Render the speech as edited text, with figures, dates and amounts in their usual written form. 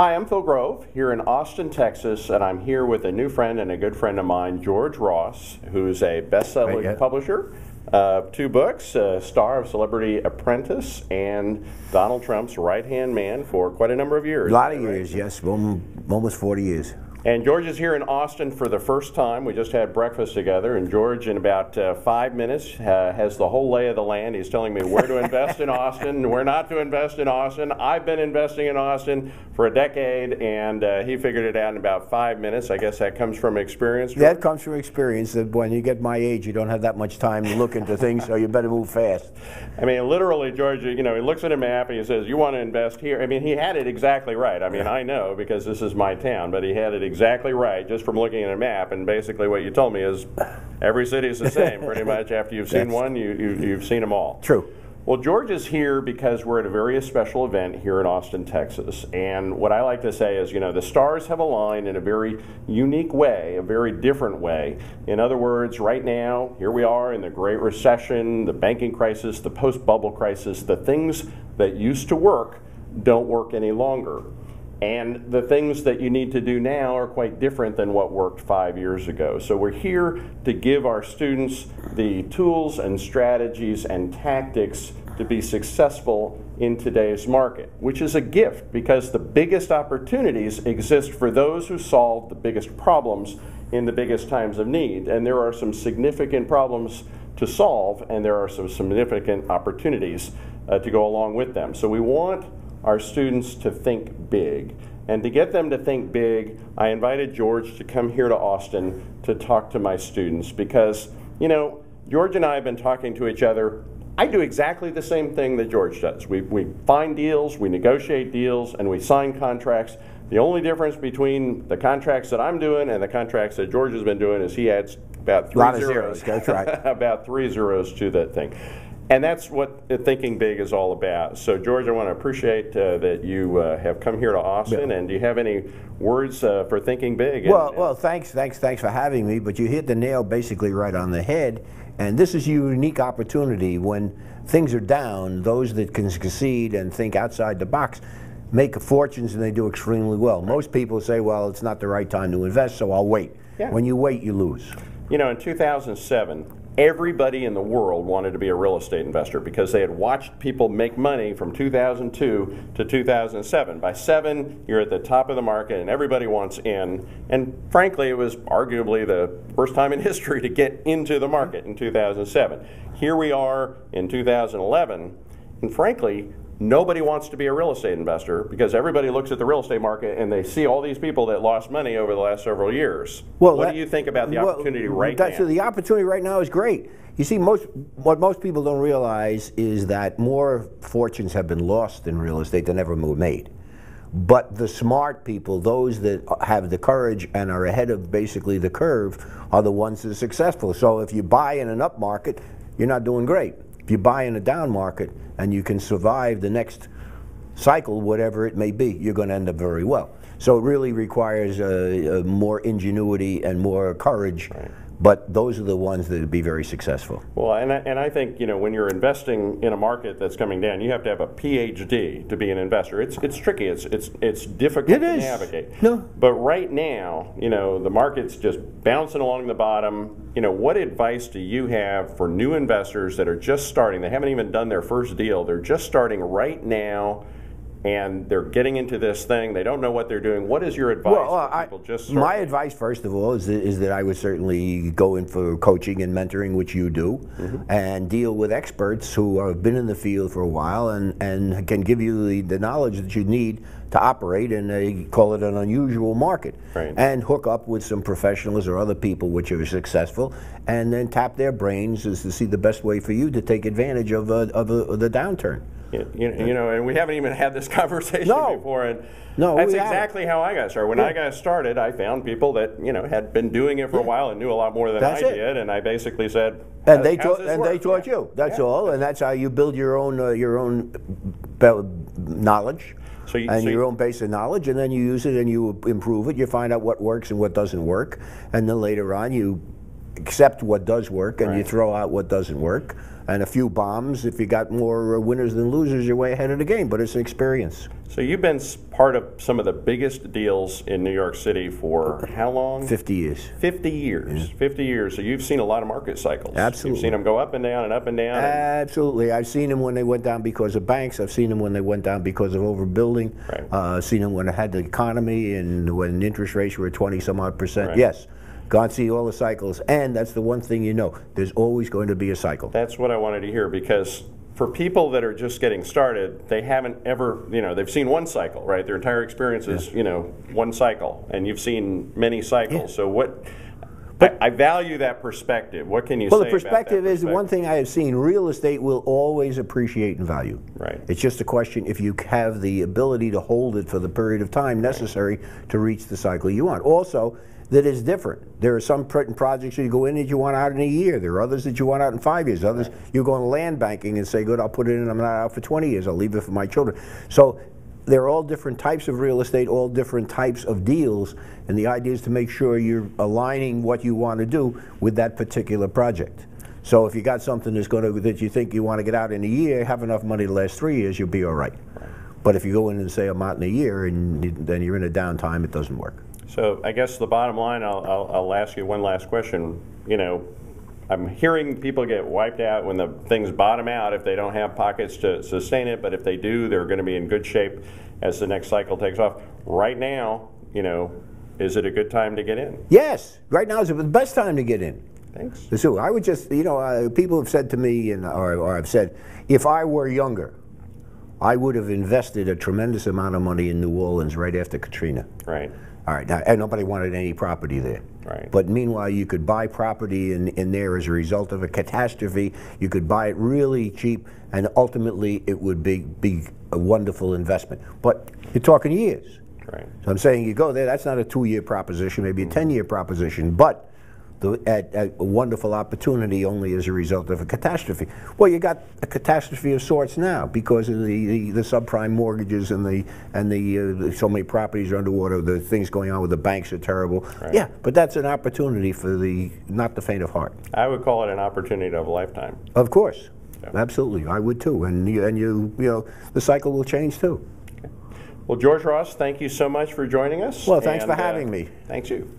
Hi, I'm Phil Grove here in Austin, Texas, and I'm here with a new friend and a good friend of mine, George Ross, who's a best-selling publisher of 2 books, star of Celebrity Apprentice and Donald Trump's right-hand man for quite a number of years. A lot of years, yes, almost 40 years. And George is here in Austin for the first time. We just had breakfast together, and George, in about 5 minutes, has the whole lay of the land. He's telling me where to invest in Austin, where not to invest in Austin. I've been investing in Austin for a decade, and he figured it out in about 5 minutes. I guess that comes from experience, George? That comes from experience. That when you get my age, you don't have that much time to look into things, so you better move fast. I mean, literally, George, you know, he looks at a map and he says, you want to invest here. I mean, he had it exactly right. I mean, I know because this is my town, but he had it exactly right just from looking at a map. And basically what you told me is every city is the same pretty much. After you've seen one, you've seen them all. True. Well, George is here because we're at a very special event here in Austin, Texas. And what I like to say is, you know, the stars have aligned in a very unique way, a very different way. In other words, right now, here we are in the Great Recession, the banking crisis, the post-bubble crisis. The things that used to work don't work any longer. And the things that you need to do now are quite different than what worked 5 years ago. So we're here to give our students the tools and strategies and tactics to be successful in today's market, which is a gift because the biggest opportunities exist for those who solve the biggest problems in the biggest times of need. And there are some significant problems to solve, and there are some significant opportunities to go along with them. So we want our students to think big. And to get them to think big, I invited George to come here to Austin to talk to my students because, you know, George and I have been talking to each other. I do exactly the same thing that George does. We find deals, we negotiate deals, and we sign contracts. The only difference between the contracts that I'm doing and the contracts that George has been doing is he adds about 3 zeros. That's right. About 3 zeros to that thing. And that's what thinking big is all about. So, George, I want to appreciate that you have come here to Austin. Yeah. And do you have any words for thinking big? Well, thanks for having me. But you hit the nail basically right on the head. And this is a unique opportunity when things are down. Those that can succeed and think outside the box make fortunes, and they do extremely well. Right. Most people say, "Well, it's not the right time to invest, so I'll wait." Yeah. When you wait, you lose. You know, in 2007. Everybody in the world wanted to be a real estate investor because they had watched people make money from 2002 to 2007. By 7, you're at the top of the market and everybody wants in. And frankly, it was arguably the first time in history to get into the market in 2007. Here we are in 2011, and frankly, nobody wants to be a real estate investor because everybody looks at the real estate market and they see all these people that lost money over the last several years. Well, what do you think about the opportunity right now? So the opportunity right now is great. You see, what most people don't realize is that more fortunes have been lost in real estate than ever were made. But the smart people, those that have the courage and are ahead of basically the curve, are the ones that are successful. So if you buy in an up market, you're not doing great. If you buy in a down market and you can survive the next cycle, whatever it may be, you're going to end up very well. So it really requires more ingenuity and more courage. Right. But those are the ones that would be very successful. Well, and I think, you know, when you're investing in a market that's coming down, you have to have a PhD to be an investor. It's tricky. It's difficult to navigate. No. But right now, you know, the market's just bouncing along the bottom. You know, what advice do you have for new investors that are just starting? They haven't even done their first deal. They're just starting right now. And they're getting into this thing. They don't know what they're doing. What is your advice for people just starting? My advice, first of all, is that I would certainly go in for coaching and mentoring, which you do, and deal with experts who have been in the field for a while and can give you the knowledge that you need to operate in they call it an unusual market. Right. And hook up with some professionals or other people which are successful, and then tap their brains as to see the best way for you to take advantage of the downturn. You know, and we haven't even had this conversation before, and that's exactly how I got started. When I got started, I found people that, you know, had been doing it for a while and knew a lot more than I did, and I basically said, and they taught you. That's all, and that's how you build your own knowledge. Your own base of knowledge, and then you use it and you improve it. You find out what works and what doesn't work, and then later on you accept what does work and you throw out what doesn't work. And a few bombs. If you got more winners than losers, you're way ahead of the game. But it's an experience. So you've been part of some of the biggest deals in New York City for how long? 50 years. 50 years. Yeah. 50 years. So you've seen a lot of market cycles. Absolutely. You've seen them go up and down and up and down. Absolutely. I've seen them when they went down because of banks. I've seen them when they went down because of overbuilding. Right. I've seen them when it had the economy and when interest rates were 20-some-odd%. Right. Yes. God see all the cycles, and that's the one thing you know. There's always going to be a cycle. That's what I wanted to hear, because for people that are just getting started, they haven't ever, they've seen one cycle, right? Their entire experience is, one cycle, and you've seen many cycles. So what, I value that perspective. What can you say about that? Well, the perspective is one thing I have seen. Real estate will always appreciate in value. Right. It's just a question if you have the ability to hold it for the period of time necessary to reach the cycle you want. Also, that is different. There are some projects that you go in that you want out in a year. There are others that you want out in 5 years. Others, you go on land banking and say, good, I'll put it in, I'm not out for 20 years. I'll leave it for my children. So there are all different types of real estate, all different types of deals, and the idea is to make sure you're aligning what you want to do with that particular project. So if you got something that you think you want to get out in a year, have enough money to last 3 years, you'll be all right. But if you go in and say, I'm out in a year, and then you're in a downtime, it doesn't work. So I guess the bottom line, I'll ask you one last question. I'm hearing people get wiped out when the things bottom out if they don't have pockets to sustain it, but if they do, they're going to be in good shape as the next cycle takes off. Right now, is it a good time to get in? Yes, right now is the best time to get in. Thanks. So I would just, people have said to me, or I've said, if I were younger, I would have invested a tremendous amount of money in New Orleans right after Katrina. Right. All right, now, and nobody wanted any property there. Right. But meanwhile, you could buy property in there as a result of a catastrophe. You could buy it really cheap, and ultimately it would be a wonderful investment. But you're talking years. Right. So I'm saying you go there, that's not a 2-year proposition, maybe a 10-year proposition, but at a wonderful opportunity only as a result of a catastrophe. Well, you got a catastrophe of sorts now because of the subprime mortgages and the so many properties are underwater. The things going on with the banks are terrible. Right. Yeah, but that's an opportunity for not the faint of heart. I would call it an opportunity of a lifetime. Of course, yeah. Absolutely, I would too. And the cycle will change too. Okay. Well, George Ross, thank you so much for joining us. Well, thanks for having me. Thanks you.